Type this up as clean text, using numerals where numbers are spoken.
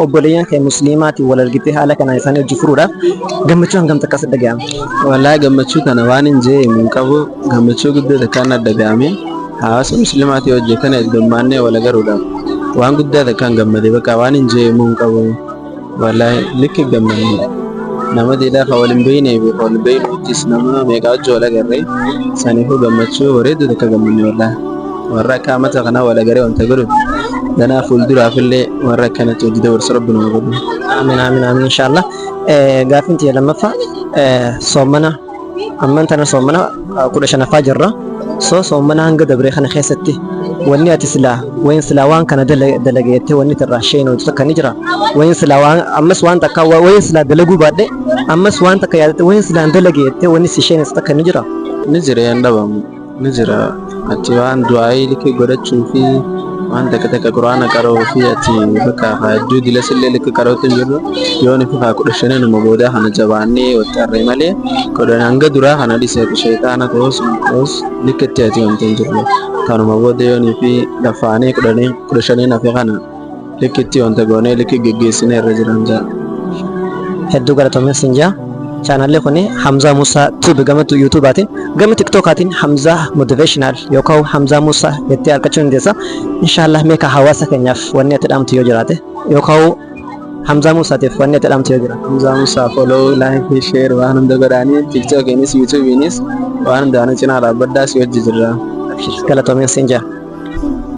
obboleeyyan kee musliimaati wal argitee haala kana isaanii hojii furuudhaaf gammachuu hangam takka sitti dhaga'ama? Wallahi gammachuu kana waan hin jee mun qabu gammachuu guddaa takkaan adda ga'ame hawaasa musliimaatii hojii kana gammaannee wal agaruudhaaf waan guddaa takkaan gammade bakka waan hin jee mun qabu wallahi likki gammanne nama deedhaa waliin beeyne waliin beeynuutis nama meeqaa hojii wal agarree saniifuu gammachuu wareedu takka gammanne wallahi warra akka amata kana wal agaree wanta godhu danaa fuulduraafillee warra akkanatti hojii dabarsu rabbi nama godhu. Amiin amiin amiin inshaallah. Gaaffiin tiyya lammaffaa soomana amman tana soomana 15ffaa jirra. Soomana hanga dabree kana keessatti wanni ati silaa waan kana dalageettee wanni irraa isheen hojjetu akka ni jira. Wayin silaa waan ammas waan takka wayin silaa dalaguu baadhee ammas waan takka yaadatte wayin silaa dalageettee wanni si isheen akka ni jira. Ni jira yan dhabamu ni jira ati waan du'aayii likki godhachuu fi waan takka quraana qaroo fi ati bakka hadduu dilasillee likki qarootu jiru yoon ifi haa 15 nama booda kana jabaannee wattarree malee godhan hanga duraa kana dhisee shayxaana ta'us likkitti ati wanta hin jirre kanuma booda yoon ifi lafaanee 15 nafe kana likkitti wanta goonee likki geggeessinee irra jiran jaa. Hedduu galatoomee sinjaa. Channel kuni Hamza Musa Tube gama YouTube'aatiin gama TikTok'aatiin Hamza Motivational yookaan Hamza Musa jettee argachuu dandeessa. Inshallah meeqa hawaasa keenyaaf wanni ati dhaamtu yoo jiraate yookaan Hamza Musaatiif wanni ati dhaamtu yoo jiraate. Hamza Musa follow, like, share waan hunda godhaanii TikTok'eenis YouTube'eenis waan hunda ana cinaa dhaabbadhaa si hojii jirra. Galatoomee sinjaa.